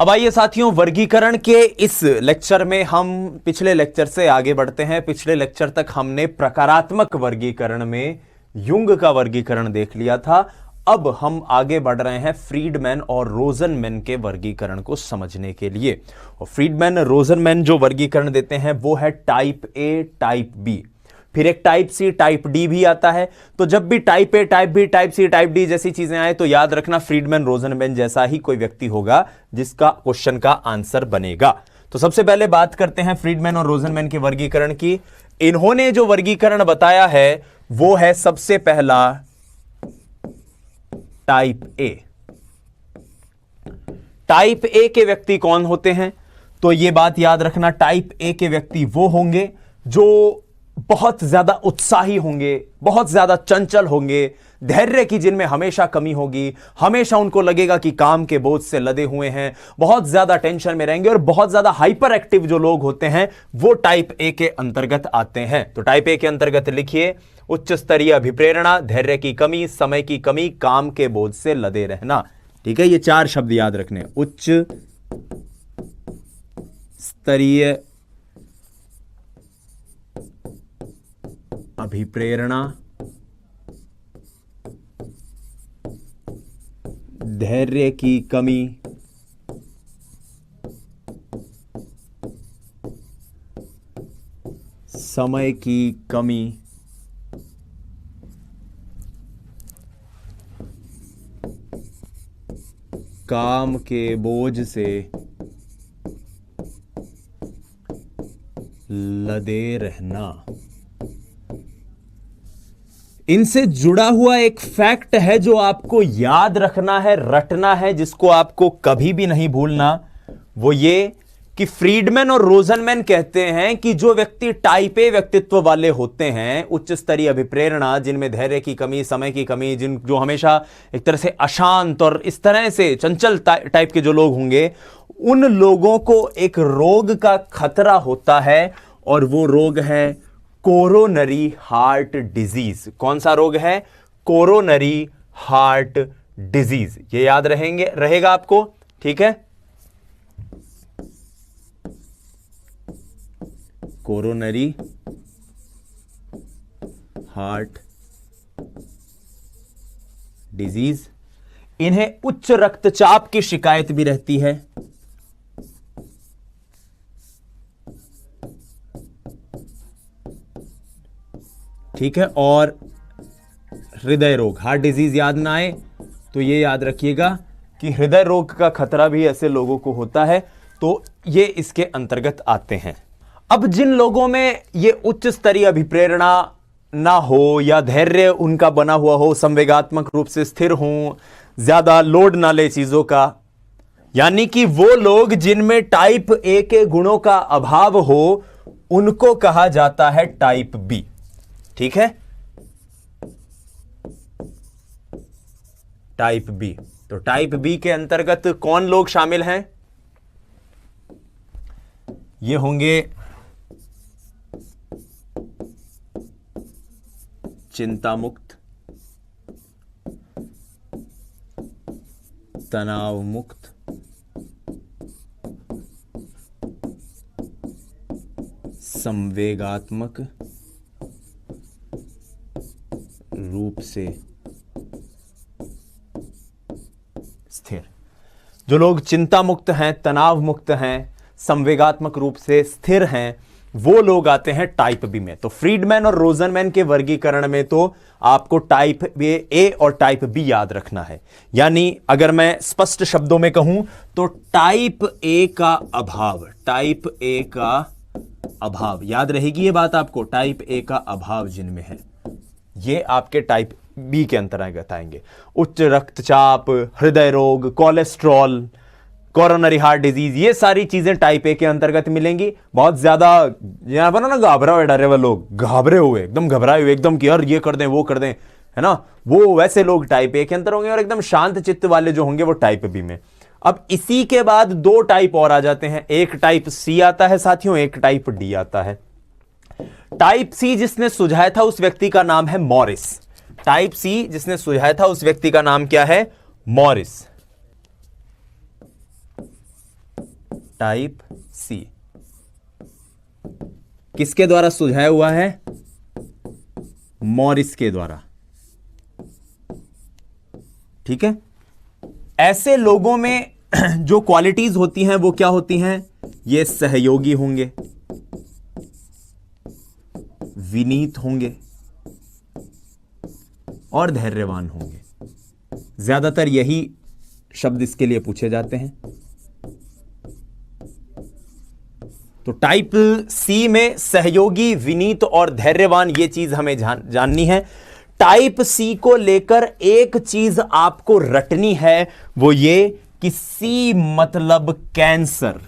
अब आइए साथियों, वर्गीकरण के इस लेक्चर में हम पिछले लेक्चर से आगे बढ़ते हैं। पिछले लेक्चर तक हमने प्रकारात्मक वर्गीकरण में युंग का वर्गीकरण देख लिया था। अब हम आगे बढ़ रहे हैं फ्रीडमैन और रोजनमैन के वर्गीकरण को समझने के लिए। और फ्रीडमैन रोजनमैन जो वर्गीकरण देते हैं वो है टाइप ए, टाइप बी, फिर एक टाइप सी, टाइप डी भी आता है। तो जब भी type A, type B, type C, type D जैसी चीजें आए तो याद रखना फ्रीडमैन रोजनमैन जैसा ही कोई व्यक्ति होगा जिसका क्वेश्चन का आंसर बनेगा। तो सबसे पहले बात करते हैं फ्रीडमैन और रोजनमैन के वर्गीकरण की। इन्होंने जो वर्गीकरण बताया है वो है सबसे पहला टाइप ए। टाइप ए के व्यक्ति कौन होते हैं? तो यह बात याद रखना, टाइप ए के व्यक्ति वो होंगे जो बहुत ज्यादा उत्साही होंगे, बहुत ज्यादा चंचल होंगे, धैर्य की जिनमें हमेशा कमी होगी, हमेशा उनको लगेगा कि काम के बोझ से लदे हुए हैं, बहुत ज्यादा टेंशन में रहेंगे और बहुत ज्यादा हाइपर एक्टिव जो लोग होते हैं वो टाइप ए के अंतर्गत आते हैं। तो टाइप ए के अंतर्गत लिखिए उच्च स्तरीय अभिप्रेरणा, धैर्य की कमी, समय की कमी, काम के बोझ से लदे रहना। ठीक है, ये चार शब्द याद रखने, उच्च स्तरीय अभिप्रेरणा, धैर्य की कमी, समय की कमी, काम के बोझ से लदे रहना। इनसे जुड़ा हुआ एक फैक्ट है जो आपको याद रखना है, रटना है, जिसको आपको कभी भी नहीं भूलना। वो ये कि फ्रीडमैन और रोजनमैन कहते हैं कि जो व्यक्ति टाइप ए व्यक्तित्व वाले होते हैं, उच्च स्तरीय अभिप्रेरणा, जिनमें धैर्य की कमी, समय की कमी, जो हमेशा एक तरह से अशांत और इस तरह से चंचल टाइप के जो लोग होंगे, उन लोगों को एक रोग का खतरा होता है और वो रोग है कोरोनरी हार्ट डिजीज। कौन सा रोग है? Coronary heart disease. ये याद रहेगा आपको, ठीक है? Coronary heart disease. इन्हें उच्च रक्तचाप की शिकायत भी रहती है। ठीक है, और हृदय रोग, हार्ट डिजीज याद ना आए तो ये याद रखिएगा कि हृदय रोग का खतरा भी ऐसे लोगों को होता है, तो ये इसके अंतर्गत आते हैं। अब जिन लोगों में ये उच्च स्तरीय अभिप्रेरणा ना हो या धैर्य उनका बना हुआ हो, संवेगात्मक रूप से स्थिर हो, ज्यादा लोड ना ले चीजों का, यानी कि वो लोग जिनमें टाइप ए के गुणों का अभाव हो, उनको कहा जाता है टाइप बी। ठीक है, टाइप बी। तो टाइप बी के अंतर्गत कौन लोग शामिल हैं? ये होंगे चिंता मुक्त, तनाव मुक्त, संवेगात्मक रूप से स्थिर। जो लोग चिंता मुक्त हैं, तनाव मुक्त हैं, संवेगात्मक रूप से स्थिर हैं, वो लोग आते हैं टाइप बी में। तो फ्रीडमैन और रोजनमैन के वर्गीकरण में तो आपको टाइप ए और टाइप बी याद रखना है। यानी अगर मैं स्पष्ट शब्दों में कहूं तो टाइप ए का अभाव, टाइप ए का अभाव, याद रहेगी ये बात आपको, टाइप ए का अभाव जिनमें है, ये आपके टाइप बी के अंतर्गत आएंगे। उच्च रक्तचाप, हृदय रोग, कोलेस्ट्रॉल, कोरोनरी हार्ट डिजीज, ये सारी चीजें टाइप ए के अंतर्गत मिलेंगी। बहुत ज्यादा यहां पर ना घबरा हुए, डरे हुए लोग, घबरे हुए, एकदम घबराए हुए, एकदम कि यार ये कर दें वो कर दें, है ना, वो वैसे लोग टाइप ए के अंदर होंगे। और एकदम शांत चित्त वाले जो होंगे वो टाइप बी में। अब इसी के बाद दो टाइप और आ जाते हैं, एक टाइप सी आता है साथियों, एक टाइप डी आता है। टाइप सी जिसने सुझाया था उस व्यक्ति का नाम है मॉरिस। टाइप सी जिसने सुझाया था उस व्यक्ति का नाम क्या है? मॉरिस। टाइप सी किसके द्वारा सुझाया हुआ है? मॉरिस के द्वारा। ठीक है। ऐसे लोगों में जो क्वालिटीज होती हैं वो क्या होती हैं? ये सहयोगी होंगे, विनीत होंगे और धैर्यवान होंगे। ज्यादातर यही शब्द इसके लिए पूछे जाते हैं। तो टाइप सी में सहयोगी, विनीत और धैर्यवान, ये चीज हमें जाननी है। टाइप सी को लेकर एक चीज आपको रटनी है, वो ये कि सी मतलब कैंसर।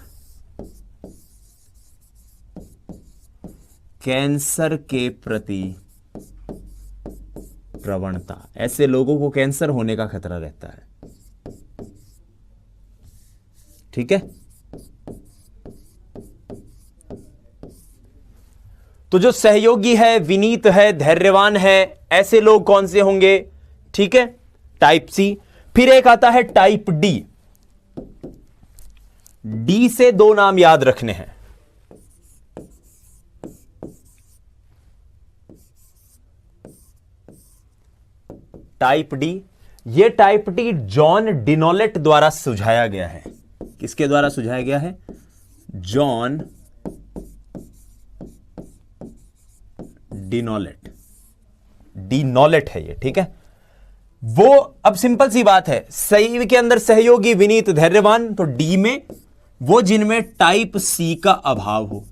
कैंसर के प्रति प्रवणता। ऐसे लोगों को कैंसर होने का खतरा रहता है। ठीक है। तो जो सहयोगी है, विनीत है, धैर्यवान है, ऐसे लोग कौन से होंगे? ठीक है, टाइप सी। फिर एक आता है टाइप डी। डी से दो नाम याद रखने हैं। टाइप डी, ये टाइप डी जॉन डिनोलेट द्वारा सुझाया गया है। किसके द्वारा सुझाया गया है? जॉन डिनोलेट। डिनोलेट है ये। ठीक है। वो अब सिंपल सी बात है, सही के अंदर सहयोगी, विनीत, धैर्यवान, तो डी में वो जिनमें टाइप सी का अभाव हो।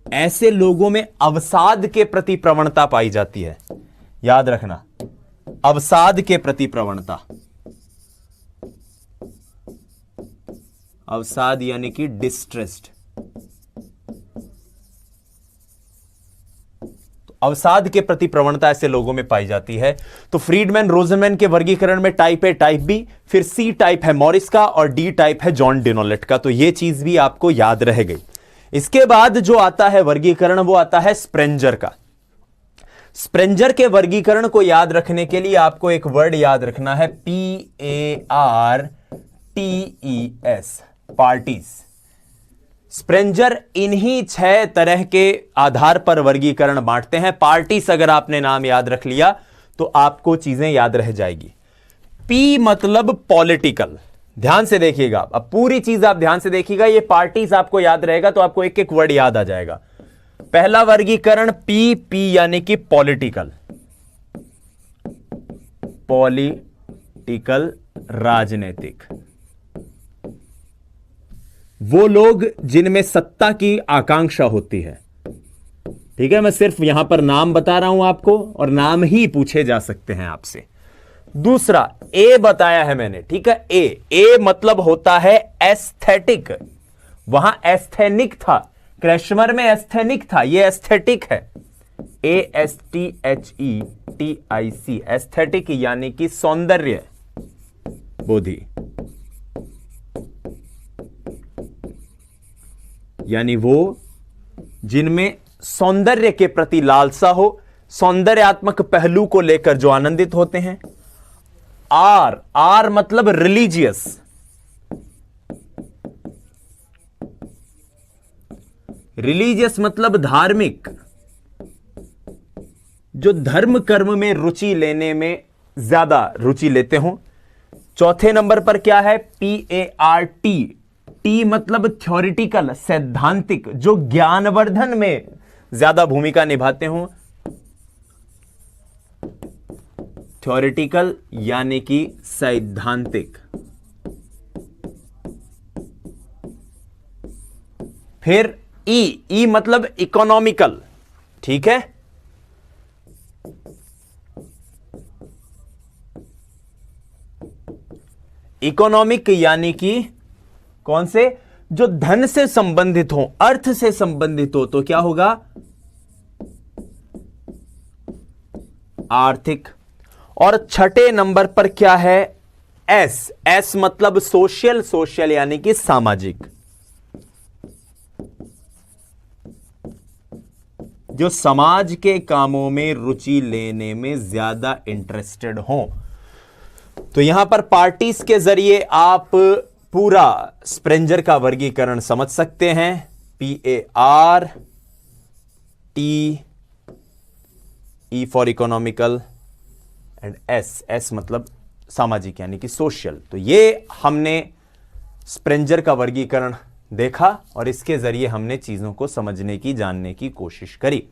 ऐसे लोगों में अवसाद के प्रति प्रवणता पाई जाती है। याद रखना, अवसाद के प्रति प्रवणता। अवसाद यानी कि डिस्ट्रेस्ड। तो अवसाद के प्रति प्रवणता ऐसे लोगों में पाई जाती है। तो फ्रीडमैन रोजनमैन के वर्गीकरण में टाइप ए, टाइप बी, फिर सी टाइप है मॉरिस का और डी टाइप है जॉन डिनोलेट का। तो यह चीज भी आपको याद रह गई। इसके बाद जो आता है वर्गीकरण, वो आता है स्प्रेंजर का। स्प्रेंजर के वर्गीकरण को याद रखने के लिए आपको एक वर्ड याद रखना है, PARTES, पार्टीज। स्प्रेंजर इन्हीं 6 तरह के आधार पर वर्गीकरण बांटते हैं। पार्टीज अगर आपने नाम याद रख लिया तो आपको चीजें याद रह जाएगी। पी मतलब पॉलिटिकल। ध्यान से देखिएगा, अब पूरी चीज आप ध्यान से देखिएगा। ये पार्टीज आपको याद रहेगा तो आपको एक एक वर्ड याद आ जाएगा। पहला वर्गीकरण पी यानी कि पॉलिटिकल। पॉलिटिकल, राजनीतिक। वो लोग जिनमें सत्ता की आकांक्षा होती है। ठीक है, मैं सिर्फ यहां पर नाम बता रहा हूं आपको, और नाम ही पूछे जा सकते हैं आपसे। दूसरा ए बताया है मैंने। ठीक है, ए मतलब होता है एस्थेटिक। वहां एस्थेनिक था, क्रेशमर में एस्थेनिक था, ये एस्थेटिक है। ASTHETIC, एस्थेटिक यानी कि सौंदर्य बोधि, यानी वो जिनमें सौंदर्य के प्रति लालसा हो, सौंदर्यात्मक पहलू को लेकर जो आनंदित होते हैं। आर मतलब रिलीजियस। रिलीजियस मतलब धार्मिक, जो धर्म कर्म में रुचि लेने में ज्यादा रुचि लेते हो। चौथे नंबर पर क्या है? PART। टी मतलब थ्योरिटिकल, सैद्धांतिक, जो ज्ञानवर्धन में ज्यादा भूमिका निभाते हो। थ्योरिटिकल यानी कि सैद्धांतिक। फिर ई मतलब इकोनॉमिकल। ठीक है, इकोनॉमिक यानी कि कौन से? जो धन से संबंधित हो, अर्थ से संबंधित हो, तो क्या होगा? आर्थिक। और छठे नंबर पर क्या है? एस मतलब सोशल। सोशल यानी कि सामाजिक। जो समाज के कामों में रुचि लेने में ज्यादा इंटरेस्टेड हो। तो यहां पर पार्टीज के जरिए आप पूरा स्प्रेंजर का वर्गीकरण समझ सकते हैं। PART, E for economical and S मतलब सामाजिक यानी कि सोशल। तो ये हमने स्प्रेंजर का वर्गीकरण देखा और इसके जरिए हमने चीजों को समझने की, जानने की कोशिश करी।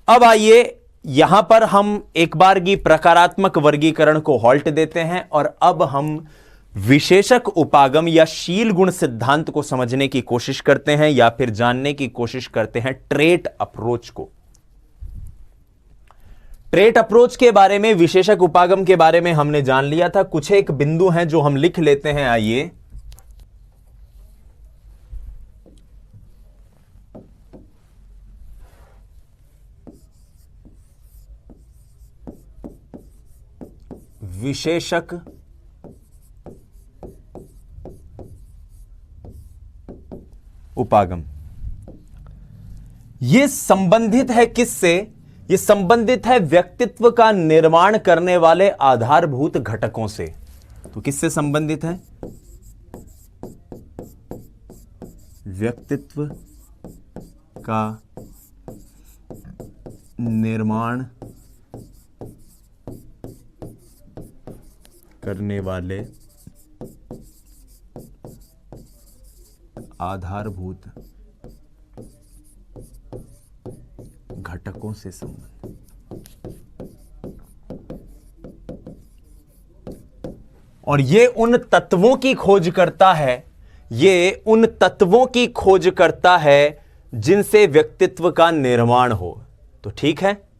अब आइए यहां पर हम एक बार की प्रकारात्मक वर्गीकरण को हॉल्ट देते हैं और अब हम विशेषक उपागम या शील गुण सिद्धांत को समझने की कोशिश करते हैं या फिर जानने की कोशिश करते हैं ट्रेट अप्रोच को। ट्रेट अप्रोच के बारे में, विशेषक उपागम के बारे में हमने जान लिया था। कुछ एक बिंदु हैं जो हम लिख लेते हैं। आइए विशेषक उपागम, यह संबंधित है किससे? यह संबंधित है व्यक्तित्व का निर्माण करने वाले आधारभूत घटकों से। तो किससे संबंधित है? व्यक्तित्व का निर्माण करने वाले आधारभूत घटकों से संबंध। और ये उन तत्वों की खोज करता है, ये उन तत्वों की खोज करता है जिनसे व्यक्तित्व का निर्माण हो। तो ठीक है,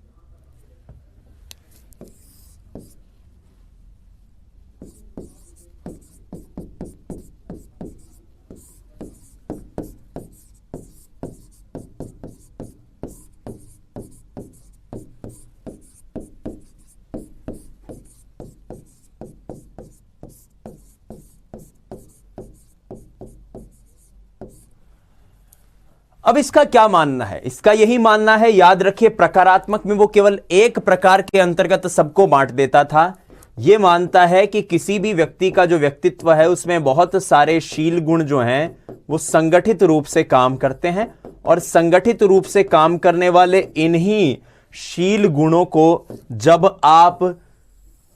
अब इसका क्या मानना है? इसका यही मानना है, याद रखिए प्रकारात्मक में वो केवल एक प्रकार के अंतर्गत सबको बांट देता था। यह मानता है कि किसी भी व्यक्ति का जो व्यक्तित्व है उसमें बहुत सारे शील गुण जो हैं वो संगठित रूप से काम करते हैं और संगठित रूप से काम करने वाले इन्हीं शील गुणों को जब आप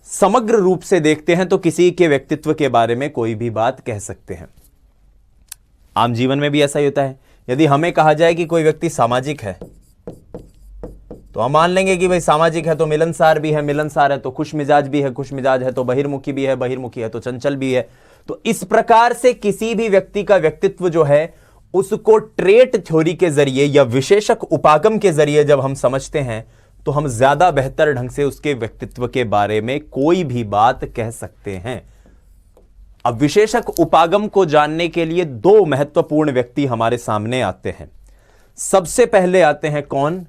समग्र रूप से देखते हैं तो किसी के व्यक्तित्व के बारे में कोई भी बात कह सकते हैं। आम जीवन में भी ऐसा ही होता है। यदि हमें कहा जाए कि कोई व्यक्ति सामाजिक है तो हम मान लेंगे कि भाई सामाजिक है तो मिलनसार भी है, मिलनसार है तो खुश मिजाज भी है, खुश मिजाज है तो बहिर्मुखी भी है, बहिर्मुखी है तो चंचल भी है। तो इस प्रकार से किसी भी व्यक्ति का व्यक्तित्व जो है उसको ट्रेट थ्योरी के जरिए या विशेषक उपागम के जरिए जब हम समझते हैं तो हम ज्यादा बेहतर ढंग से उसके व्यक्तित्व के बारे में कोई भी बात कह सकते हैं। अब विशेषक उपागम को जानने के लिए दो महत्वपूर्ण व्यक्ति हमारे सामने आते हैं। सबसे पहले आते हैं कौन?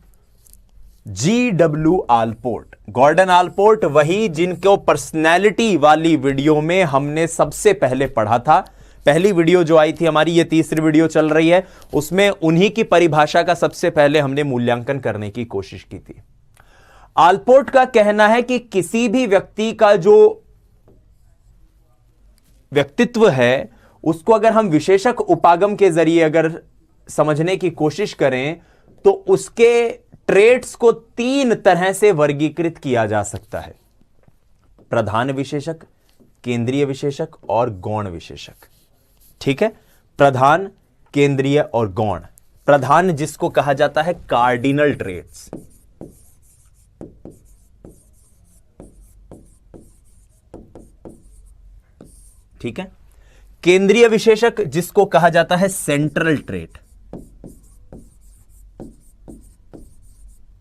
GW आलपोर्ट, गॉर्डन आलपोर्ट, वही जिनको पर्सनैलिटी वाली वीडियो में हमने सबसे पहले पढ़ा था। पहली वीडियो जो आई थी हमारी, ये तीसरी वीडियो चल रही है, उसमें उन्हीं की परिभाषा का सबसे पहले हमने मूल्यांकन करने की कोशिश की थी। आलपोर्ट का कहना है कि किसी भी व्यक्ति का जो व्यक्तित्व है उसको अगर हम विशेषक उपागम के जरिए अगर समझने की कोशिश करें तो उसके ट्रेट्स को तीन तरह से वर्गीकृत किया जा सकता है: प्रधान विशेषक, केंद्रीय विशेषक और गौण विशेषक। ठीक है, प्रधान, केंद्रीय और गौण। प्रधान जिसको कहा जाता है कार्डिनल ट्रेट्स, ठीक है। केंद्रीय विशेषक जिसको कहा जाता है सेंट्रल ट्रेट।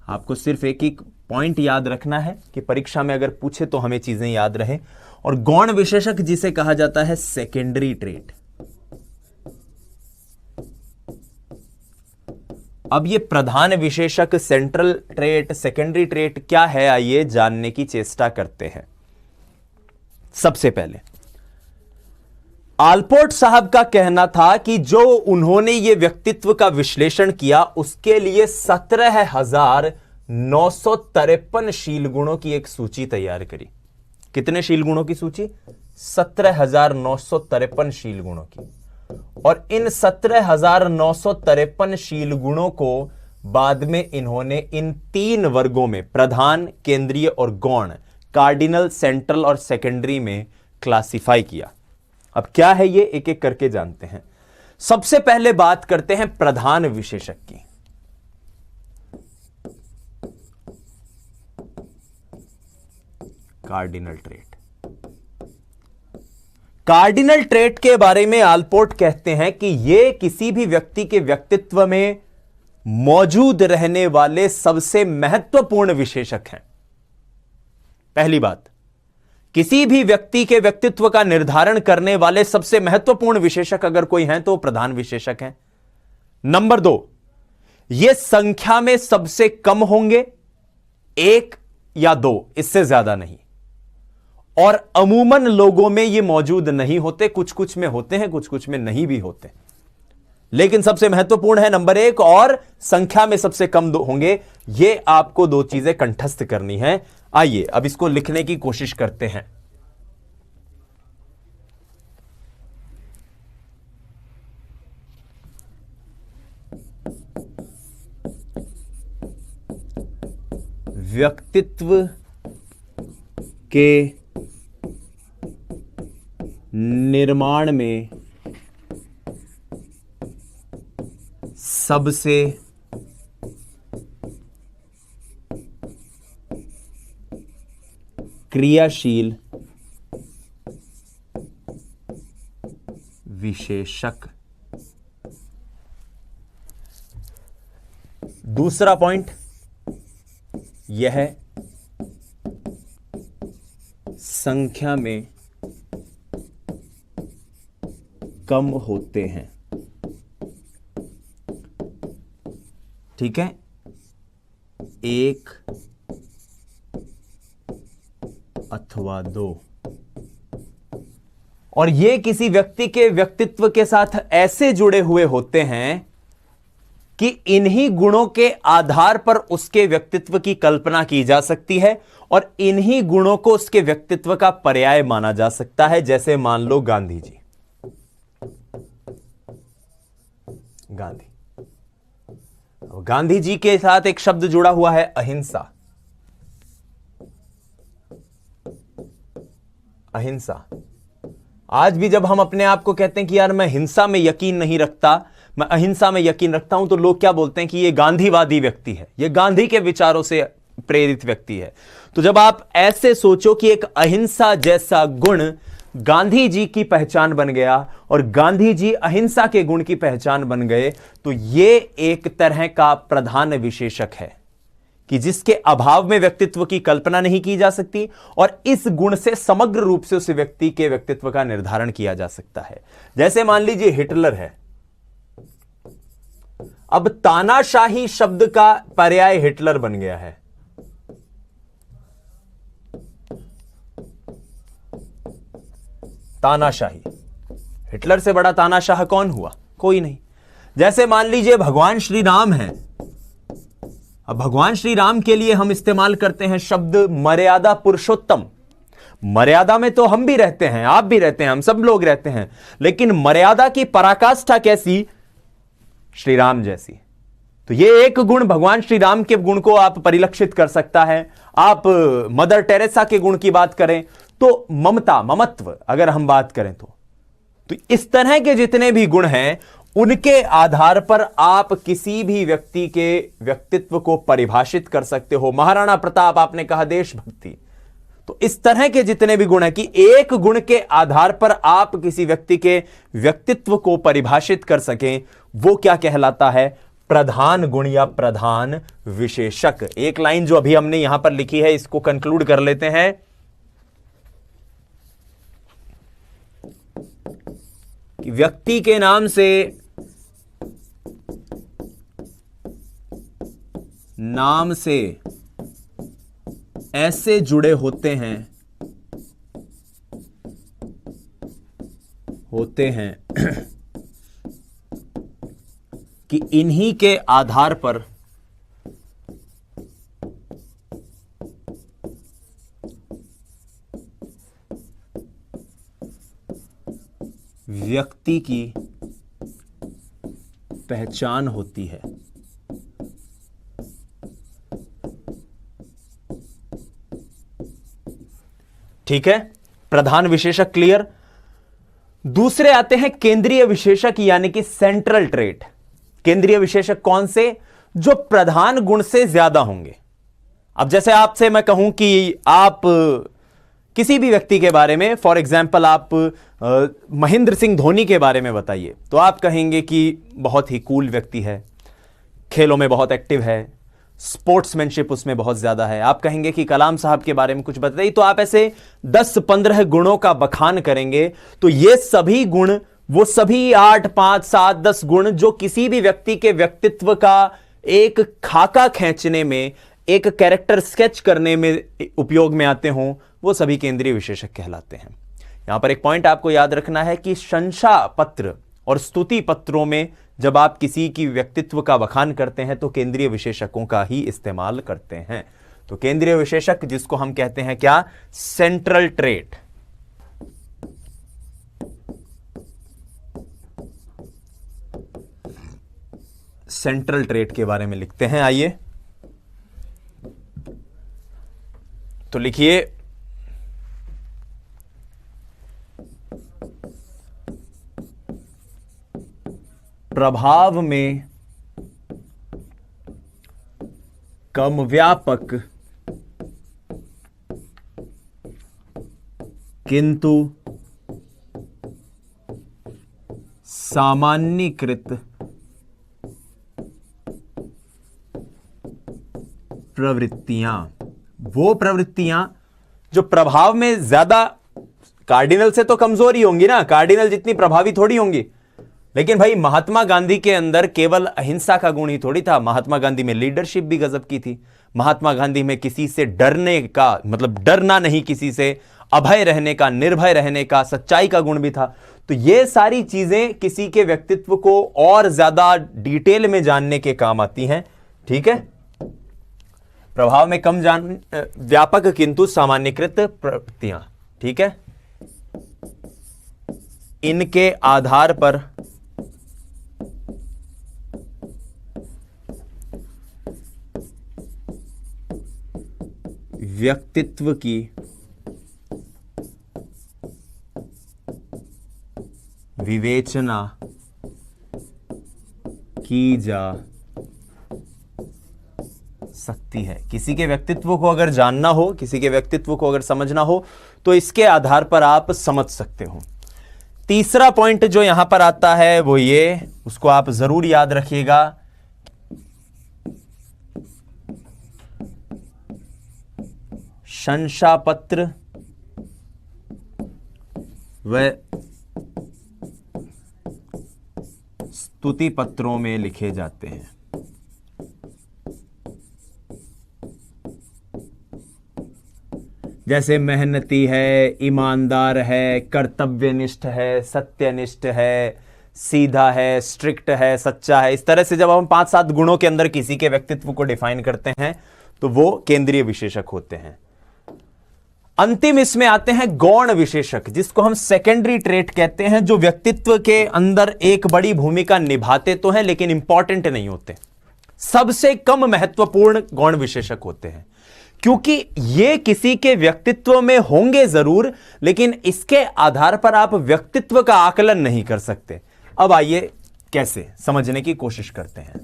आपको सिर्फ एक एक पॉइंट याद रखना है कि परीक्षा में अगर पूछे तो हमें चीजें याद रहे। और गौण विशेषक जिसे कहा जाता है सेकेंडरी ट्रेट। अब ये प्रधान विशेषक, सेंट्रल ट्रेट, सेकेंडरी ट्रेट क्या है, आइए जानने की चेष्टा करते हैं। सबसे पहले आलपोर्ट साहब का कहना था कि जो उन्होंने ये व्यक्तित्व का विश्लेषण किया उसके लिए 17,953 शील गुणों की एक सूची तैयार करी। कितने शील गुणों की सूची? 17,953 शील गुणों की। और इन 17,953 शील गुणों को बाद में इन्होंने इन 3 वर्गों में, प्रधान, केंद्रीय और गौण, कार्डिनल, सेंट्रल और सेकेंडरी में क्लासिफाई किया। अब क्या है ये, एक एक करके जानते हैं। सबसे पहले बात करते हैं प्रधान विशेषक की। Cardinal trait. कार्डिनल ट्रेट के बारे में आलपोर्ट कहते हैं कि यह किसी भी व्यक्ति के व्यक्तित्व में मौजूद रहने वाले सबसे महत्वपूर्ण विशेषक हैं। पहली बात, किसी भी व्यक्ति के व्यक्तित्व का निर्धारण करने वाले सबसे महत्वपूर्ण विशेषक अगर कोई हैं तो प्रधान विशेषक हैं। नंबर 2, यह संख्या में सबसे कम होंगे, 1 या 2, इससे ज्यादा नहीं। और अमूमन लोगों में ये मौजूद नहीं होते, कुछ कुछ में होते हैं, कुछ कुछ में नहीं भी होते, लेकिन सबसे महत्वपूर्ण है नंबर 1, और संख्या में सबसे कम होंगे। ये आपको 2 चीजें कंठस्थ करनी है। आइए अब इसको लिखने की कोशिश करते हैं। व्यक्तित्व के निर्माण में सबसे क्रियाशील विशेषक। दूसरा पॉइंट यह है, संख्या में कम होते हैं। ठीक है, 1 अथवा 2। और ये किसी व्यक्ति के व्यक्तित्व के साथ ऐसे जुड़े हुए होते हैं कि इन्हीं गुणों के आधार पर उसके व्यक्तित्व की कल्पना की जा सकती है और इन्हीं गुणों को उसके व्यक्तित्व का पर्याय माना जा सकता है। जैसे मान लो गांधी जी। गांधी जी के साथ एक शब्द जुड़ा हुआ है, अहिंसा। अहिंसा। आज भी जब हम अपने आप को कहते हैं कि यार मैं हिंसा में यकीन नहीं रखता, मैं अहिंसा में यकीन रखता हूं, तो लोग क्या बोलते हैं कि ये गांधीवादी व्यक्ति है, ये गांधी के विचारों से प्रेरित व्यक्ति है। तो जब आप ऐसे सोचो कि एक अहिंसा जैसा गुण गांधी जी की पहचान बन गया और गांधी जी अहिंसा के गुण की पहचान बन गए, तो यह एक तरह का प्रधान विशेषक है कि जिसके अभाव में व्यक्तित्व की कल्पना नहीं की जा सकती और इस गुण से समग्र रूप से उस व्यक्ति के व्यक्तित्व का निर्धारण किया जा सकता है। जैसे मान लीजिए हिटलर है। अब तानाशाही शब्द का पर्याय हिटलर बन गया है। तानाशाही, हिटलर से बड़ा तानाशाह कौन हुआ? कोई नहीं। जैसे मान लीजिए भगवान श्री राम हैं। अब भगवान श्री राम के लिए हम इस्तेमाल करते हैं शब्द मर्यादा पुरुषोत्तम। मर्यादा में तो हम भी रहते हैं, आप भी रहते हैं, हम सब लोग रहते हैं, लेकिन मर्यादा की पराकाष्ठा कैसी? श्री राम जैसी। तो ये एक गुण भगवान श्री राम के गुण को आप परिलक्षित कर सकता है। आप मदर टेरेसा के गुण की बात करें तो ममता, ममत्व अगर हम बात करें तो इस तरह के जितने भी गुण हैं उनके आधार पर आप किसी भी व्यक्ति के व्यक्तित्व को परिभाषित कर सकते हो। महाराणा प्रताप, आपने कहा देशभक्ति, तो इस तरह के जितने भी गुण हैं कि एक गुण के आधार पर आप किसी व्यक्ति के व्यक्तित्व को परिभाषित कर सकें, वो क्या कहलाता है? प्रधान गुण या प्रधान विशेषक। एक लाइन जो अभी हमने यहां पर लिखी है इसको कंक्लूड कर लेते हैं कि व्यक्ति के नाम से ऐसे जुड़े होते हैं कि इन्हीं के आधार पर व्यक्ति की पहचान होती है। ठीक है, प्रधान विशेषक क्लियर। दूसरे आते हैं केंद्रीय विशेषक यानी कि सेंट्रल ट्रेट। केंद्रीय विशेषक कौन से? जो प्रधान गुण से ज्यादा होंगे। अब जैसे आपसे मैं कहूं कि आप किसी भी व्यक्ति के बारे में, फॉर एग्जाम्पल आप महेंद्र सिंह धोनी के बारे में बताइए, तो आप कहेंगे कि बहुत ही कूल व्यक्ति है, खेलों में बहुत एक्टिव है, स्पोर्ट्समैनशिप उसमें बहुत ज्यादा है। आप कहेंगे कि कलाम साहब के बारे में कुछ बताइए, तो आप ऐसे 10-15 गुणों का बखान करेंगे। तो ये सभी गुण, वो सभी 8, 5, 7, 10 गुण जो किसी भी व्यक्ति के व्यक्तित्व का एक खाका खींचने में, एक कैरेक्टर स्केच करने में उपयोग में आते हों, वो सभी केंद्रीय विशेषक कहलाते हैं। यहां पर एक पॉइंट आपको याद रखना है कि शंसा पत्र और स्तुति पत्रों में जब आप किसी की व्यक्तित्व का बखान करते हैं तो केंद्रीय विशेषकों का ही इस्तेमाल करते हैं। तो केंद्रीय विशेषक जिसको हम कहते हैं क्या? Central trait. सेंट्रल ट्रेट के बारे में लिखते हैं, आइए तो लिखिए, प्रभाव में कम व्यापक किंतु सामान्यीकृत प्रवृत्तियां, वो प्रवृत्तियां जो प्रभाव में ज्यादा, कार्डिनल से तो कमजोर ही होंगी ना, कार्डिनल जितनी प्रभावी थोड़ी होंगी। लेकिन भाई महात्मा गांधी के अंदर केवल अहिंसा का गुण ही थोड़ी था, महात्मा गांधी में लीडरशिप भी गजब की थी। महात्मा गांधी में किसी से डरने का, मतलब डरना नहीं, किसी से अभय रहने का, निर्भय रहने का, सच्चाई का गुण भी था। तो ये सारी चीजें किसी के व्यक्तित्व को और ज्यादा डिटेल में जानने के काम आती हैं। ठीक है, प्रभाव में कम व्यापक किंतु सामान्यीकृत प्रवृत्तियां। ठीक है, इनके आधार पर व्यक्तित्व की विवेचना की जा सकती है। किसी के व्यक्तित्व को अगर जानना हो, किसी के व्यक्तित्व को अगर समझना हो, तो इसके आधार पर आप समझ सकते हो। तीसरा पॉइंट जो यहां पर आता है वो ये, उसको आप जरूर याद रखिएगा, शंसापत्र व स्तुति पत्रों में लिखे जाते हैं। जैसे मेहनती है, ईमानदार है, कर्तव्यनिष्ठ है, सत्यनिष्ठ है, सीधा है, स्ट्रिक्ट है, सच्चा है। इस तरह से जब हम 5-7 गुणों के अंदर किसी के व्यक्तित्व को डिफाइन करते हैं तो वो केंद्रीय विशेषक होते हैं। अंतिम इसमें आते हैं गौण विशेषक, जिसको हम सेकेंडरी ट्रेट कहते हैं, जो व्यक्तित्व के अंदर एक बड़ी भूमिका निभाते तो हैं लेकिन इंपॉर्टेंट नहीं होते, सबसे कम महत्वपूर्ण गौण विशेषक होते हैं। क्योंकि ये किसी के व्यक्तित्व में होंगे जरूर, लेकिन इसके आधार पर आप व्यक्तित्व का आकलन नहीं कर सकते। अब आइए कैसे समझने की कोशिश करते हैं।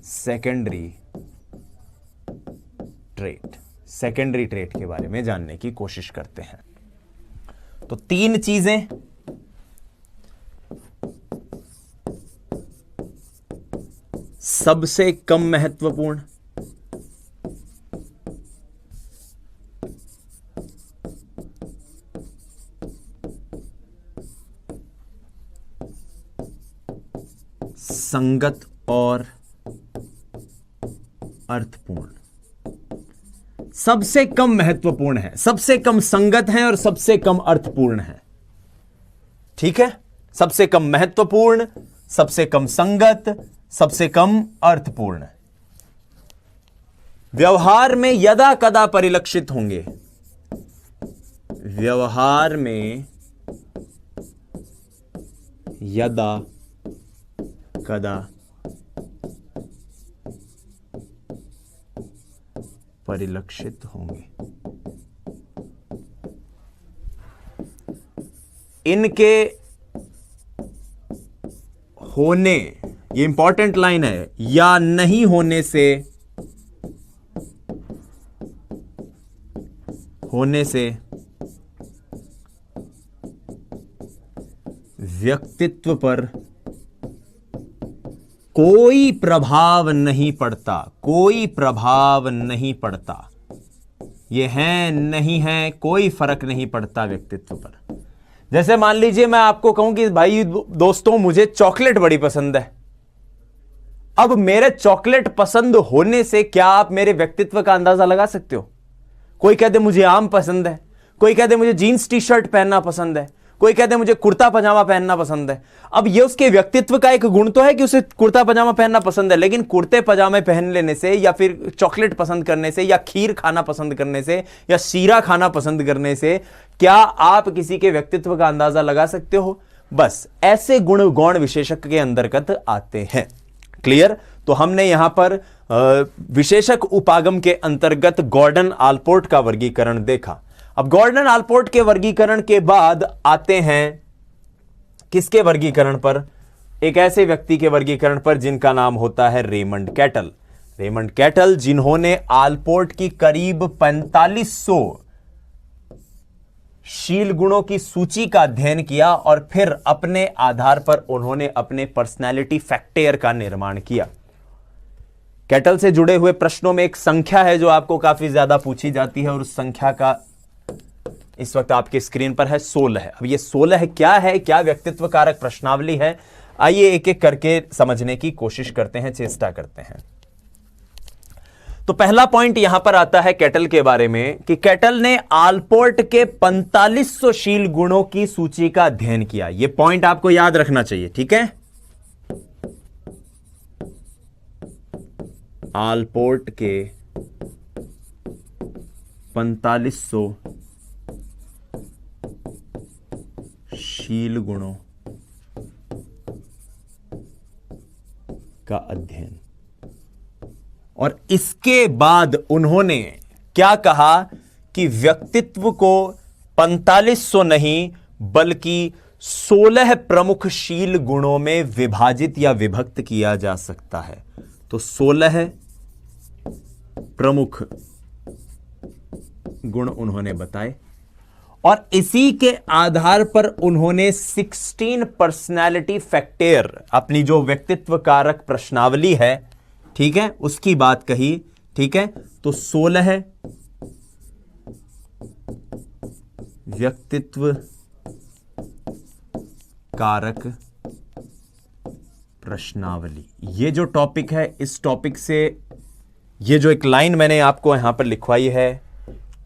सेकेंडरी ट्रेट, सेकेंडरी ट्रेट के बारे में जानने की कोशिश करते हैं। तो 3 चीजें, सबसे कम महत्वपूर्ण, संगत और अर्थपूर्ण। सबसे कम महत्वपूर्ण है, सबसे कम संगत है और सबसे कम अर्थपूर्ण है। ठीक है, सबसे कम महत्वपूर्ण, सबसे कम संगत, सबसे कम अर्थपूर्ण। व्यवहार में यदा कदा परिलक्षित होंगे, व्यवहार में यदा कदा परिलक्षित होंगे। इनके होने, ये इंपॉर्टेंट लाइन है, या नहीं होने से व्यक्तित्व पर कोई प्रभाव नहीं पड़ता, कोई प्रभाव नहीं पड़ता। ये है नहीं है, कोई फर्क नहीं पड़ता व्यक्तित्व पर। जैसे मान लीजिए मैं आपको कहूं कि भाई दोस्तों मुझे चॉकलेट बड़ी पसंद है। अब मेरे चॉकलेट पसंद होने से क्या आप मेरे व्यक्तित्व का अंदाजा लगा सकते हो? कोई कहते मुझे आम पसंद है, कोई कहते मुझे जीन्स टी शर्ट पहनना पसंद है, कोई कहते मुझे कुर्ता पजामा पहनना पसंद है। अब ये उसके व्यक्तित्व का एक गुण तो है कि उसे कुर्ता पजामा पहनना पसंद है, लेकिन कुर्ते पजामे पहन लेने से या फिर चॉकलेट पसंद करने से या खीर खाना पसंद करने से या शीरा खाना पसंद करने से क्या आप किसी के व्यक्तित्व का अंदाजा लगा सकते हो? बस ऐसे गुण गौण विशेषक के अंतर्गत आते हैं। क्लियर? तो हमने यहां पर विशेषक उपागम के अंतर्गत गॉर्डन आलपोर्ट का वर्गीकरण देखा। अब गॉर्डन आलपोर्ट के वर्गीकरण के बाद आते हैं किसके वर्गीकरण पर? एक ऐसे व्यक्ति के वर्गीकरण पर जिनका नाम होता है रेमंड कैटल। रेमंड कैटल, जिन्होंने आलपोर्ट की करीब 4500 शील गुणों की सूची का अध्ययन किया और फिर अपने आधार पर उन्होंने अपने पर्सनैलिटी फैक्टर का निर्माण किया। कैटल से जुड़े हुए प्रश्नों में एक संख्या है जो आपको काफी ज्यादा पूछी जाती है और उस संख्या का इस वक्त आपके स्क्रीन पर है 16। अब ये 16 क्या है, क्या व्यक्तित्व कारक प्रश्नावली है? आइए एक एक करके समझने की कोशिश करते हैं, चेष्टा करते हैं। तो पहला पॉइंट यहां पर आता है कैटल के बारे में कि कैटल ने आलपोर्ट के 4500 शील गुणों की सूची का अध्ययन किया। यह पॉइंट आपको याद रखना चाहिए, ठीक है? आलपोर्ट के 4500 शील गुणों का अध्ययन, और इसके बाद उन्होंने क्या कहा कि व्यक्तित्व को 4500 नहीं बल्कि 16 प्रमुख शील गुणों में विभाजित या विभक्त किया जा सकता है। तो 16 प्रमुख गुण उन्होंने बताए और इसी के आधार पर उन्होंने 16 पर्सनैलिटी फैक्टर, अपनी जो व्यक्तित्व कारक प्रश्नावली है, ठीक है, उसकी बात कही। ठीक है, तो 16 व्यक्तित्व कारक प्रश्नावली, ये जो टॉपिक है, इस टॉपिक से ये जो एक लाइन मैंने आपको यहां पर लिखवाई है,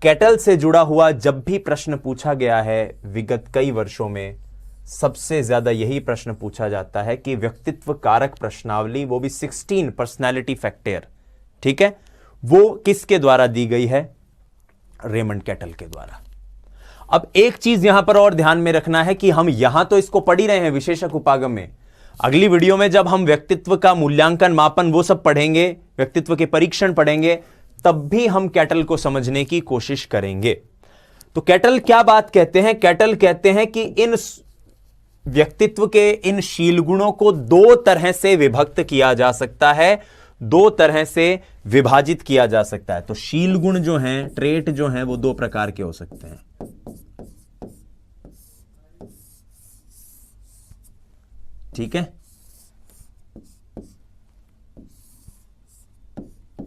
कैटल से जुड़ा हुआ जब भी प्रश्न पूछा गया है विगत कई वर्षों में, सबसे ज्यादा यही प्रश्न पूछा जाता है कि व्यक्तित्व कारक प्रश्नावली, वो भी 16 पर्सनैलिटी फैक्टर, ठीक है, वो किसके द्वारा दी गई है? रेमंड कैटल के द्वारा। अब एक चीज यहां पर और ध्यान में रखना है कि हम यहां तो इसको पढ़ ही रहे हैं विशेषक उपागम में, अगली वीडियो में जब हम व्यक्तित्व का मूल्यांकन, मापन, वो सब पढ़ेंगे, व्यक्तित्व के परीक्षण पढ़ेंगे, तब भी हम कैटल को समझने की कोशिश करेंगे। तो कैटल क्या बात कहते हैं? कैटल कहते हैं कि इन व्यक्तित्व के इन शील गुणों को दो तरह से विभक्त किया जा सकता है, दो तरह से विभाजित किया जा सकता है। तो शील गुण जो हैं, ट्रेट जो हैं, वो दो प्रकार के हो सकते हैं। ठीक है,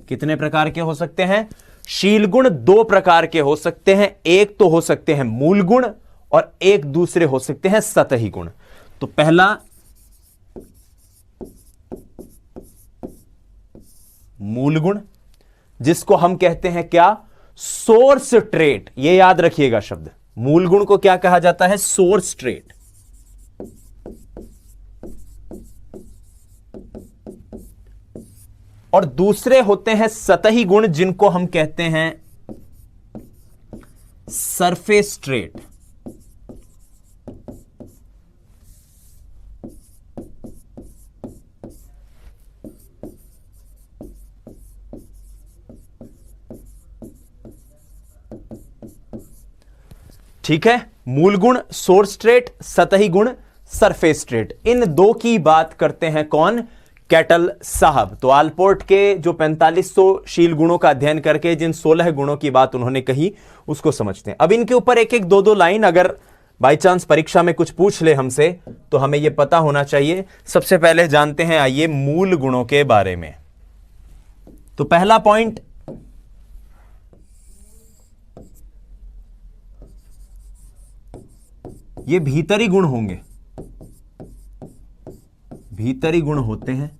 कितने प्रकार के हो सकते हैं? शील गुण दो प्रकार के हो सकते हैं, एक तो हो सकते हैं मूल गुण और एक दूसरे हो सकते हैं सतही गुण। तो पहला मूल गुण, जिसको हम कहते हैं क्या? Source trait. ये याद रखिएगा शब्द, मूल गुण को क्या कहा जाता है? Source trait. और दूसरे होते हैं सतही गुण, जिनको हम कहते हैं सरफेस ट्रेट। ठीक है, मूल गुण सोर्स ट्रेट, सतही गुण सरफेस ट्रेट। इन दो की बात करते हैं कौन? कैटल साहब। तो आलपोर्ट के जो 4500 शील गुणों का अध्ययन करके जिन 16 गुणों की बात उन्होंने कही उसको समझते हैं। अब इनके ऊपर एक एक दो दो लाइन अगर बाई चांस परीक्षा में कुछ पूछ ले हमसे तो हमें यह पता होना चाहिए। सबसे पहले जानते हैं आइए मूल गुणों के बारे में। तो पहला पॉइंट, ये भीतरी गुण होंगे, भीतरी गुण होते हैं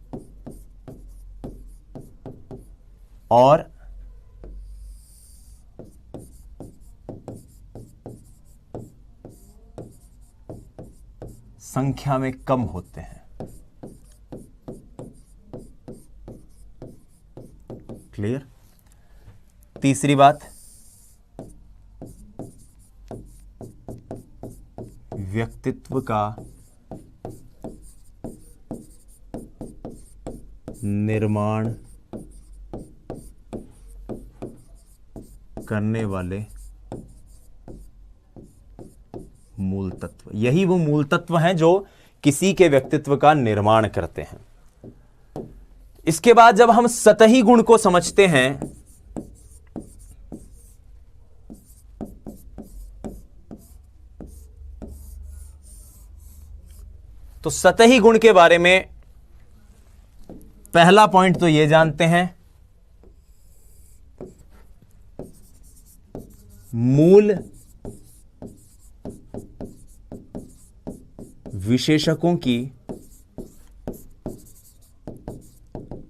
और संख्या में कम होते हैं। क्लियर? तीसरी बात, व्यक्तित्व का निर्माण करने वाले मूल तत्व। यही वो मूल तत्व हैं जो किसी के व्यक्तित्व का निर्माण करते हैं। इसके बाद जब हम सतही गुण को समझते हैं तो सतही गुण के बारे में पहला पॉइंट तो यह जानते हैं, मूल विशेषकों की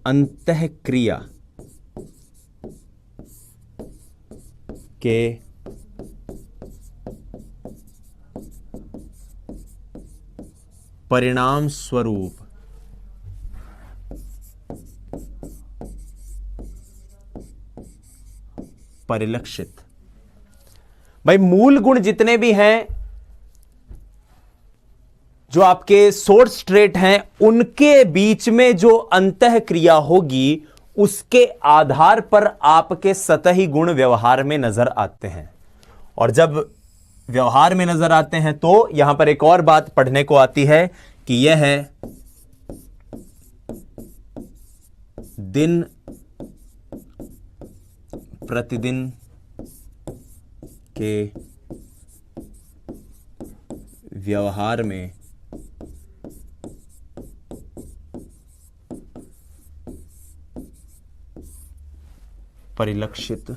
अंतःक्रिया के परिणाम स्वरूप परिलक्षित। भाई मूल गुण जितने भी हैं जो आपके सोर्स ट्रेट हैं उनके बीच में जो अंतःक्रिया होगी उसके आधार पर आपके सतही गुण व्यवहार में नजर आते हैं। और जब व्यवहार में नजर आते हैं तो यहां पर एक और बात पढ़ने को आती है कि यह है दिन प्रतिदिन के व्यवहार में परिलक्षित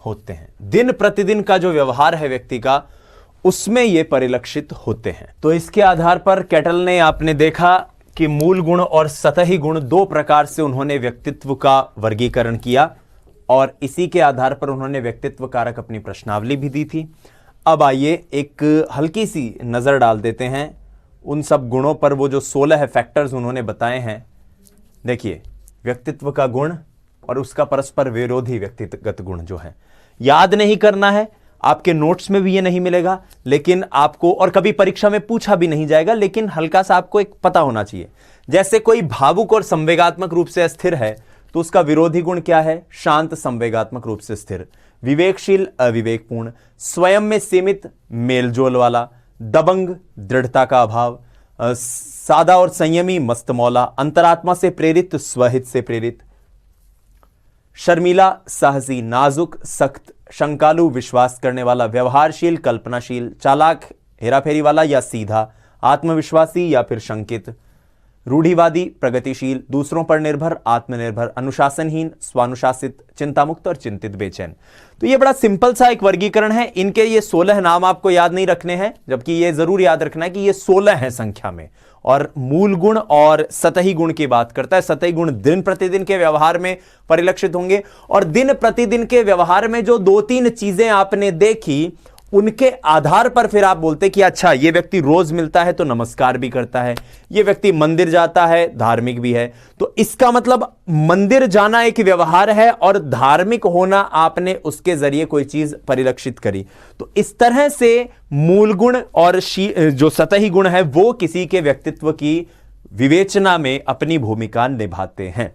होते हैं। दिन प्रतिदिन का जो व्यवहार है व्यक्ति का उसमें ये परिलक्षित होते हैं। तो इसके आधार पर कैटल ने आपने देखा कि मूल गुण और सतही गुण दो प्रकार से उन्होंने व्यक्तित्व का वर्गीकरण किया और इसी के आधार पर उन्होंने व्यक्तित्व कारक अपनी प्रश्नावली भी दी थी। अब आइए एक हल्की सी नजर डाल देते हैं उन सब गुणों पर, वो जो 16 फैक्टर्स उन्होंने बताए हैं। देखिए, व्यक्तित्व का गुण और उसका परस्पर विरोधी व्यक्तिगत गुण जो है, याद नहीं करना है, आपके नोट्स में भी ये नहीं मिलेगा, लेकिन आपको, और कभी परीक्षा में पूछा भी नहीं जाएगा, लेकिन हल्का सा आपको एक पता होना चाहिए। जैसे कोई भावुक और संवेगात्मक रूप से अस्थिर है तो उसका विरोधी गुण क्या है? शांत संवेगात्मक रूप से स्थिर। विवेकशील अविवेकपूर्ण, स्वयं में सीमित मेलजोल वाला, दबंग दृढ़ता का अभाव, सादा और संयमी मस्तमौला, अंतरात्मा से प्रेरित स्वहित से प्रेरित, शर्मीला साहसी, नाजुक सख्त, शंकालु विश्वास करने वाला, व्यवहारशील कल्पनाशील, चालाक हेराफेरी वाला या सीधा, आत्मविश्वासी या फिर शंकित, रूढ़िवादी प्रगतिशील, दूसरों पर निर्भर आत्मनिर्भर, अनुशासनहीन स्वानुशासित, चिंतामुक्त और चिंतित बेचैन। तो ये बड़ा सिंपल सा एक वर्गीकरण है। इनके ये 16 नाम आपको याद नहीं रखने हैं, जबकि ये जरूर याद रखना है कि ये 16 है संख्या में। और मूल गुण और सतही गुण की बात करता है। सतही गुण दिन प्रतिदिन के व्यवहार में परिलक्षित होंगे और दिन प्रतिदिन के व्यवहार में जो 2-3 चीजें आपने देखी उनके आधार पर फिर आप बोलते कि अच्छा ये व्यक्ति रोज मिलता है तो नमस्कार भी करता है, ये व्यक्ति मंदिर जाता है धार्मिक भी है। तो इसका मतलब मंदिर जाना एक व्यवहार है और धार्मिक होना आपने उसके जरिए कोई चीज परिलक्षित करी। तो इस तरह से मूल गुण और जो सतही गुण है वो किसी के व्यक्तित्व की विवेचना में अपनी भूमिका निभाते हैं।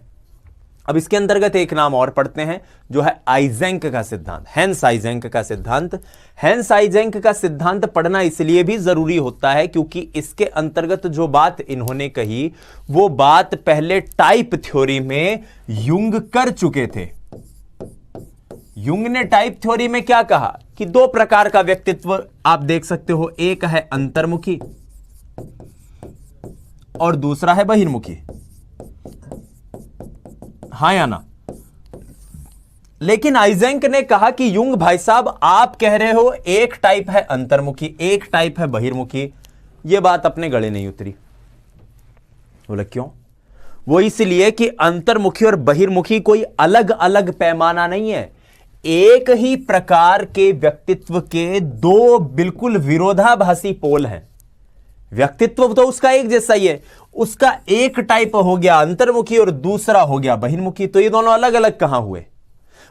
अब इसके अंतर्गत एक नाम और पढ़ते हैं जो है आइजेंक का सिद्धांत, हेंस आइजेंक का सिद्धांत। हेंस आइजेंक का सिद्धांत पढ़ना इसलिए भी जरूरी होता है क्योंकि इसके अंतर्गत जो बात इन्होंने कही वो बात पहले टाइप थ्योरी में युंग कर चुके थे। युंग ने टाइप थ्योरी में क्या कहा कि दो प्रकार का व्यक्तित्व आप देख सकते हो, एक है अंतर्मुखी और दूसरा है बहिर्मुखी, हाँ या ना। लेकिन आइजेंक ने कहा कि युंग भाई साहब आप कह रहे हो एक टाइप है अंतर्मुखी एक टाइप है बहिर्मुखी, यह बात अपने गले नहीं उतरी। बोला क्यों? वो इसलिए कि अंतर्मुखी और बहिर्मुखी कोई अलग अलग पैमाना नहीं है, एक ही प्रकार के व्यक्तित्व के दो बिल्कुल विरोधाभासी पोल हैं। व्यक्तित्व तो उसका एक जैसा ही है, उसका एक टाइप हो गया अंतर्मुखी और दूसरा हो गया बहिर्मुखी, तो ये दोनों अलग अलग कहां हुए?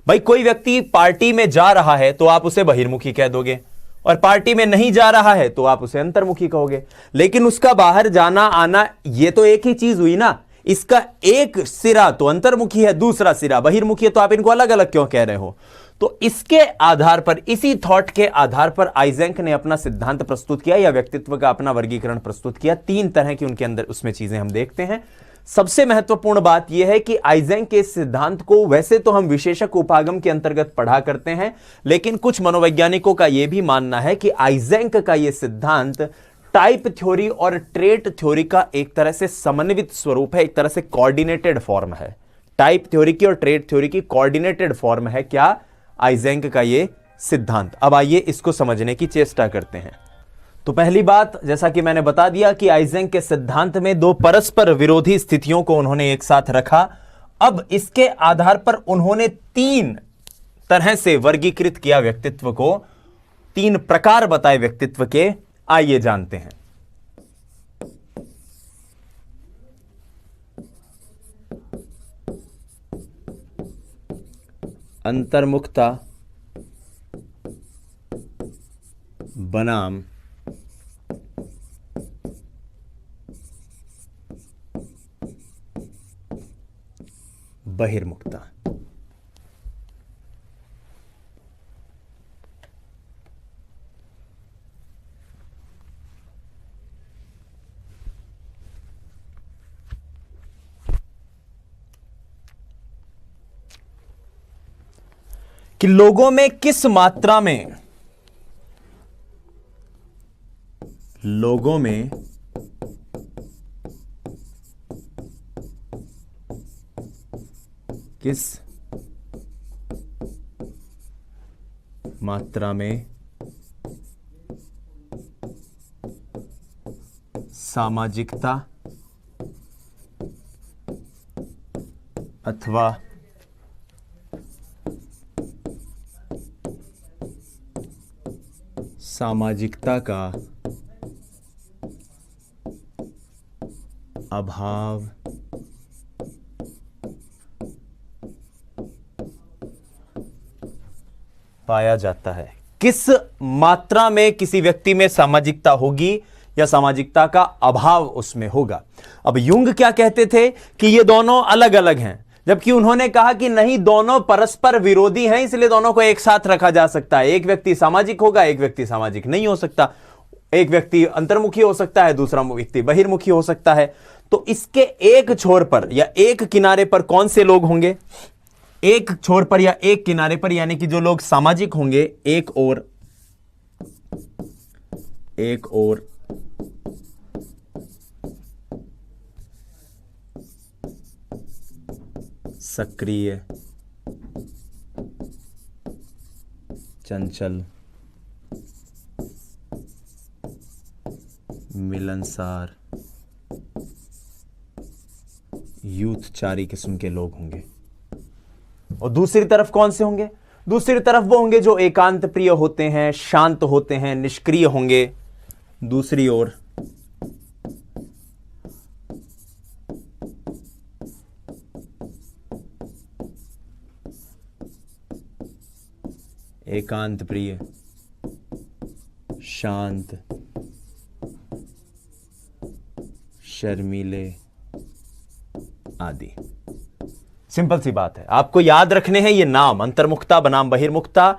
भाई कोई व्यक्ति पार्टी में जा रहा है तो आप उसे बहिर्मुखी कह दोगे और पार्टी में नहीं जा रहा है तो आप उसे अंतर्मुखी कहोगे, लेकिन उसका बाहर जाना आना ये तो एक ही चीज हुई ना। इसका एक सिरा तो अंतर्मुखी है, दूसरा सिरा बहिर्मुखी है, तो आप इनको अलग अलग क्यों कह रहे हो? तो इसके आधार पर, इसी थॉट के आधार पर आइजेंक ने अपना सिद्धांत प्रस्तुत किया या व्यक्तित्व का अपना वर्गीकरण प्रस्तुत किया। तीन तरह की उनके अंदर उसमें चीजें हम देखते हैं। सबसे महत्वपूर्ण बात यह है कि आइजेंक के सिद्धांत को वैसे तो हम विशेषक उपागम के अंतर्गत पढ़ा करते हैं, लेकिन कुछ मनोवैज्ञानिकों का यह भी मानना है कि आइजेंक का यह सिद्धांत टाइप थ्योरी और ट्रेट थ्योरी का एक तरह से समन्वित स्वरूप है, एक तरह से कोऑर्डिनेटेड फॉर्म है। टाइप थ्योरी की और ट्रेट थ्योरी की कोऑर्डिनेटेड फॉर्म है क्या? आइजेंक का ये सिद्धांत। अब आइए इसको समझने की चेष्टा करते हैं। तो पहली बात, जैसा कि मैंने बता दिया कि आइजेंक के सिद्धांत में दो परस्पर विरोधी स्थितियों को उन्होंने एक साथ रखा। अब इसके आधार पर उन्होंने तीन तरह से वर्गीकृत किया व्यक्तित्व को, तीन प्रकार बताए व्यक्तित्व के। आइए जानते हैं। अंतर्मुखता बनाम बहिर्मुखता। कि लोगों में किस मात्रा में, लोगों में किस मात्रा में सामाजिकता अथवा सामाजिकता का अभाव पाया जाता है। किस मात्रा में किसी व्यक्ति में सामाजिकता होगी या सामाजिकता का अभाव उसमें होगा। अब युंग क्या कहते थे कि ये दोनों अलग अलग हैं, जबकि उन्होंने कहा कि नहीं, दोनों परस्पर विरोधी हैं, इसलिए दोनों को एक साथ रखा जा सकता है। एक व्यक्ति सामाजिक होगा, एक व्यक्ति सामाजिक नहीं हो सकता। एक व्यक्ति अंतर्मुखी हो सकता है, दूसरा व्यक्ति बहिर्मुखी हो सकता है। तो इसके एक छोर पर या एक किनारे पर कौन से लोग होंगे? एक छोर पर या एक किनारे पर, यानी कि जो लोग सामाजिक होंगे, एक और सक्रिय, चंचल, मिलनसार, यूथचारी किस्म के लोग होंगे। और दूसरी तरफ कौन से होंगे? दूसरी तरफ वो होंगे जो एकांत प्रिय होते हैं, शांत होते हैं, निष्क्रिय होंगे। दूसरी ओर एकांत प्रिय, शांत, शर्मीले आदि। सिंपल सी बात है, आपको याद रखने हैं ये नाम, अंतर्मुखता बनाम बहिर्मुखता,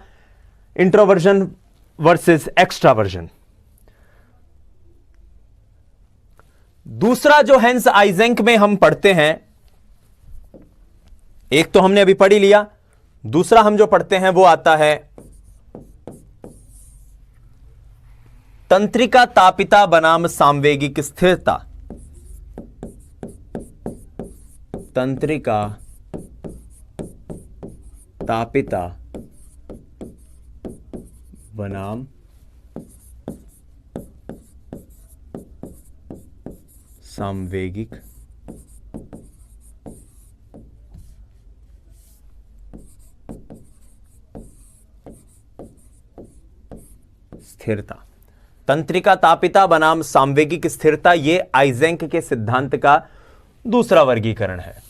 इंट्रोवर्जन वर्सेस एक्स्ट्रावर्जन। दूसरा जो हेंस आइजेंक में हम पढ़ते हैं, एक तो हमने अभी पढ़ ही लिया, दूसरा हम जो पढ़ते हैं वो आता है तंत्रिका तापिता बनाम सामवेगिक स्थिरता। तंत्रिका तापिता बनाम सामवेगिक स्थिरता। तंत्रिका तापिता बनाम सामवेगिक स्थिरता, यह आइजेंक के सिद्धांत का दूसरा वर्गीकरण है।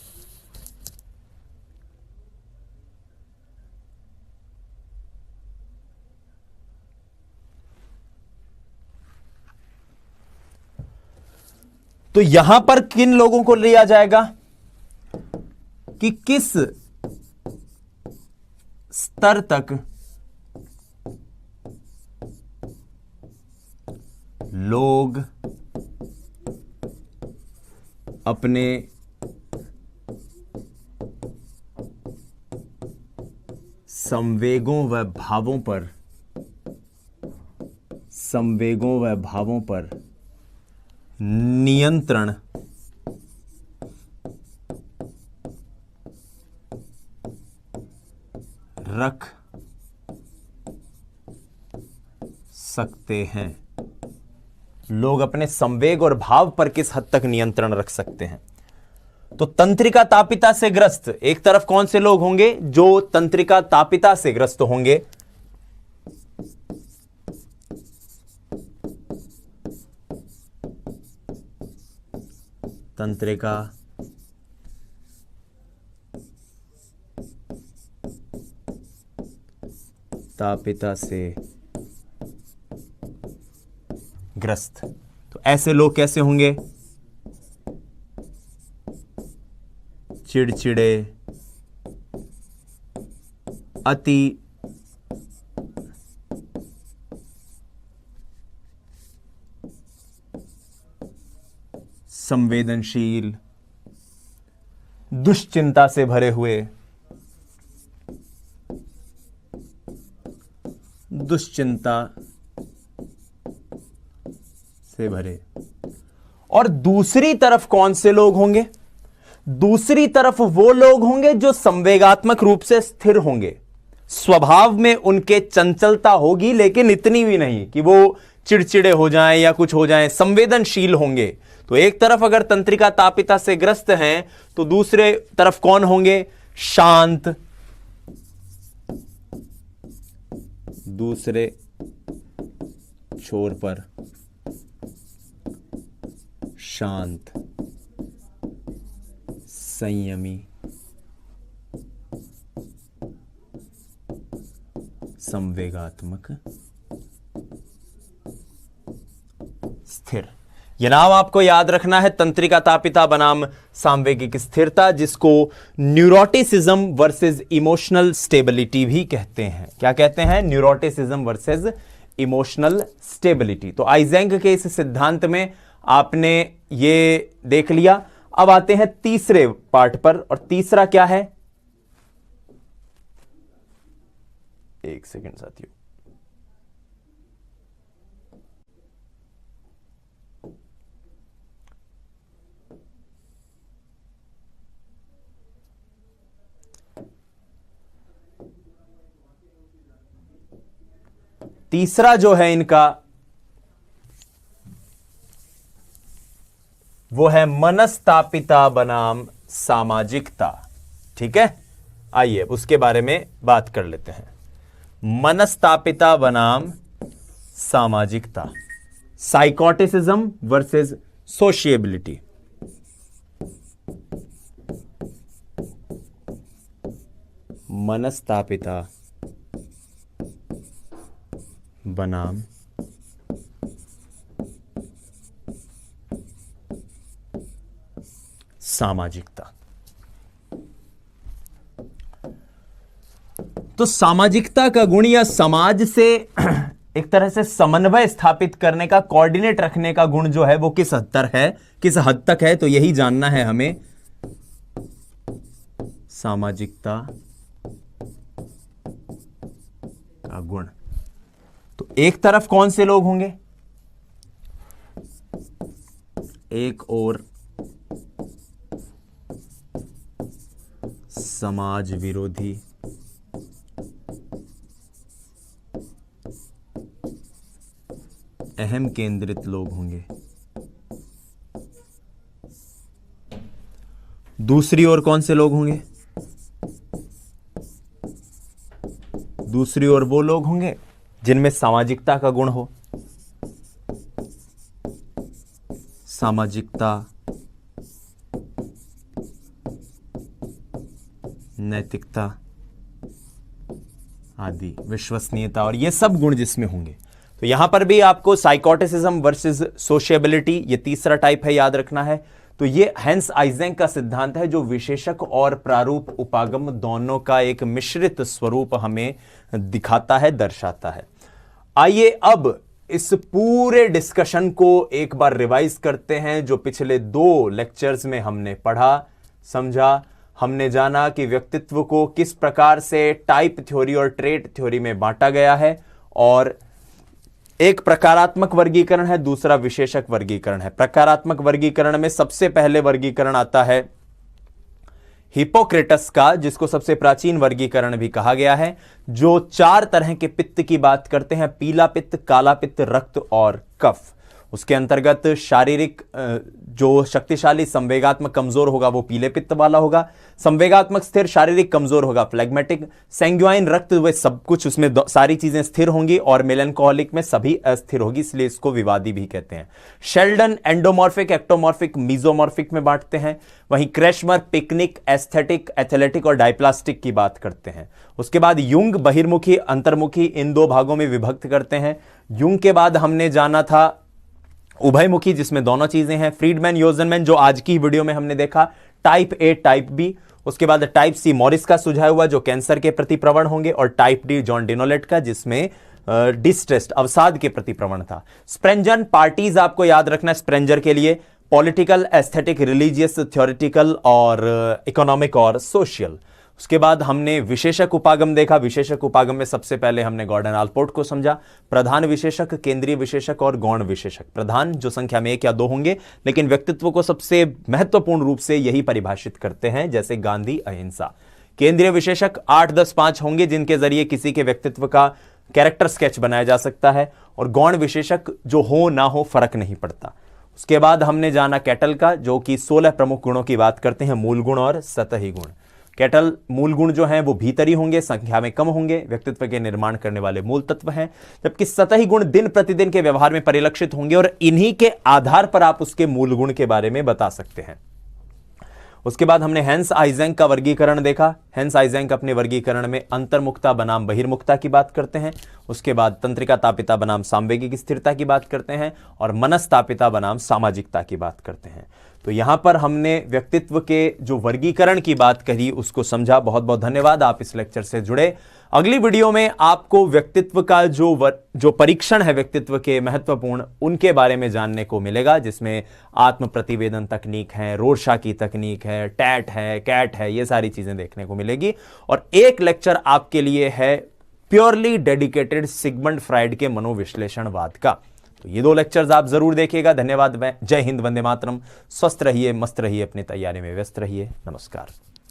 तो यहां पर किन लोगों को लिया जाएगा कि किस स्तर तक लोग अपने संवेगों व भावों पर नियंत्रण रख सकते हैं। लोग अपने संवेग और भाव पर किस हद तक नियंत्रण रख सकते हैं। तो तंत्रिका तापिता से ग्रस्त एक तरफ कौन से लोग होंगे? जो तंत्रिका तापिता से ग्रस्त होंगे, तंत्रिका तापिता से ग्रस्त। तो ऐसे लोग कैसे होंगे? चिड़चिड़े, अति संवेदनशील, दुश्चिंता से भरे हुए, दुश्चिंता से भरे। और दूसरी तरफ कौन से लोग होंगे? दूसरी तरफ वो लोग होंगे जो संवेगात्मक रूप से स्थिर होंगे। स्वभाव में उनके चंचलता होगी, लेकिन इतनी भी नहीं कि वो चिड़चिड़े हो जाएं या कुछ हो जाएं, संवेदनशील होंगे। तो एक तरफ अगर तंत्रिका तापिता से ग्रस्त हैं, तो दूसरे तरफ कौन होंगे? शांत। दूसरे छोर पर शांत, संयमी, संवेगात्मक, स्थिर। यह नाम आपको याद रखना है, तंत्रिका तापिता बनाम सामवेगिक स्थिरता, जिसको न्यूरोटिसिज्म वर्सेस इमोशनल स्टेबिलिटी भी कहते हैं। क्या कहते हैं? Neuroticism versus emotional stability. तो आइजेंक के इस सिद्धांत में आपने ये देख लिया। अब आते हैं तीसरे पार्ट पर, और तीसरा क्या है? एक सेकंड साथियों, तीसरा जो है इनका वो है मनस्तापिता बनाम सामाजिकता। ठीक है, आइए उसके बारे में बात कर लेते हैं। मनस्तापिता बनाम सामाजिकता, साइकोटिसिज्म वर्सेस सोशिएबिलिटी। मनस्तापिता बनाम सामाजिकता। तो सामाजिकता का गुण या समाज से एक तरह से समन्वय स्थापित करने का, कोऑर्डिनेट रखने का गुण जो है वो किस हद तक है, तो यही जानना है हमें। सामाजिकता का गुण, तो एक तरफ कौन से लोग होंगे, एक और समाज विरोधी अहम केंद्रित लोग होंगे, दूसरी ओर कौन से लोग होंगे, दूसरी ओर वो लोग होंगे जिनमें सामाजिकता का गुण हो, सामाजिकता, नैतिकता आदि, विश्वसनीयता, और ये सब गुण जिसमें होंगे। तो यहां पर भी आपको साइकोटिसिज्म वर्सेस सोशिएबिलिटी, ये तीसरा टाइप है, याद रखना है। तो ये हेंस आइजेंक का सिद्धांत है जो विशेषक और प्रारूप उपागम दोनों का एक मिश्रित स्वरूप हमें दिखाता है, दर्शाता है। आइए अब इस पूरे डिस्कशन को एक बार रिवाइज करते हैं, जो पिछले 2 लेक्चर्स में हमने पढ़ा, समझा। हमने जाना कि व्यक्तित्व को किस प्रकार से टाइप थ्योरी और ट्रेट थ्योरी में बांटा गया है, और एक प्रकारात्मक वर्गीकरण है, दूसरा विशेषक वर्गीकरण है। प्रकारात्मक वर्गीकरण में सबसे पहले वर्गीकरण आता है हिपोक्रेटस का, जिसको सबसे प्राचीन वर्गीकरण भी कहा गया है, जो 4 तरह के पित्त की बात करते हैं, पीला पित्त, काला पित्त, रक्त और कफ। उसके अंतर्गत शारीरिक जो शक्तिशाली संवेगात्मक कमजोर होगा वो पीले पित्त वाला होगा, संवेगात्मक स्थिर शारीरिक कमजोर होगा फ्लेग्मेटिक, सेंग्युआइन रक्त वे सब कुछ उसमें सारी चीजें स्थिर होंगी, और मेलनकोहलिक में सभी अस्थिर होगी, इसलिए इसको विवादी भी कहते हैं। शेल्डन एंडोमॉर्फिक, एक्टोमॉर्फिक, मीजोमॉर्फिक में बांटते हैं। वहीं क्रेशमर पिकनिक, एस्थेटिक, एथलेटिक और डायप्लास्टिक की बात करते हैं। उसके बाद युंग बहिर्मुखी, अंतर्मुखी, इन 2 भागों में विभक्त करते हैं। युंग के बाद हमने जाना था उभयमुखी, जिसमें दोनों चीजें हैं। फ्रीडमैन, योजनमैन, जो आज की वीडियो में हमने देखा, टाइप ए, टाइप बी। उसके बाद टाइप सी मॉरिस का सुझाव हुआ, जो कैंसर के प्रति प्रवण होंगे, और टाइप डी जॉन डिनोलेट का, जिसमें डिस्ट्रेस्ट, अवसाद के प्रति प्रवण था। स्प्रेंजर पार्टीज आपको याद रखना है स्प्रेंजर के लिए, पॉलिटिकल, एस्थेटिक, रिलीजियस, थ्योरेटिकल और इकोनॉमिक और सोशल। उसके बाद हमने विशेषक उपागम देखा। विशेषक उपागम में सबसे पहले हमने गॉर्डन आलपोर्ट को समझा। प्रधान विशेषक, केंद्रीय विशेषक और गौण विशेषक। प्रधान जो संख्या में 1 या 2 होंगे, लेकिन व्यक्तित्व को सबसे महत्वपूर्ण रूप से यही परिभाषित करते हैं, जैसे गांधी, अहिंसा। केंद्रीय विशेषक 8, 10, 5 होंगे, जिनके जरिए किसी के व्यक्तित्व का कैरेक्टर स्केच बनाया जा सकता है, और गौण विशेषक जो हो ना हो फर्क नहीं पड़ता। उसके बाद हमने जाना कैटल का, जो कि 16 प्रमुख गुणों की बात करते हैं, मूल गुण और सतही गुण। कैटल मूल गुण जो हैं वो भीतरी होंगे, संख्या में कम होंगे, व्यक्तित्व के निर्माण करने वाले मूल तत्व हैं, जबकि सतही गुण दिन प्रतिदिन के व्यवहार में परिलक्षित होंगे, और इन्हीं के आधार पर आप उसके मूल गुण के बारे में बता सकते हैं। उसके बाद हमने हेंस आइजेंक का वर्गीकरण देखा। हेंस आइजेंक अपने वर्गीकरण में अंतर्मुखता बनाम बहिर्मुखता की बात करते हैं। उसके बाद तंत्रिका तापिता बनाम सामवेगिक स्थिरता की बात करते हैं, और मनस्तापिता बनाम सामाजिकता की बात करते हैं। तो यहां पर हमने व्यक्तित्व के जो वर्गीकरण की बात करी उसको समझा। बहुत बहुत धन्यवाद, आप इस लेक्चर से जुड़े। अगली वीडियो में आपको व्यक्तित्व का जो परीक्षण है व्यक्तित्व के महत्वपूर्ण, उनके बारे में जानने को मिलेगा, जिसमें आत्म प्रतिवेदन तकनीक है, रोरशा की तकनीक है, टैट है, कैट है, ये सारी चीजें देखने को मिलेगी। और एक लेक्चर आपके लिए है प्योरली डेडिकेटेड सिगमंड फ्राइड के मनोविश्लेषणवाद का। तो ये 2 लेक्चर्स आप जरूर देखिएगा। धन्यवाद। जय हिंद, वंदे मातरम। स्वस्थ रहिए, मस्त रहिए, अपनी तैयारी में व्यस्त रहिए। नमस्कार।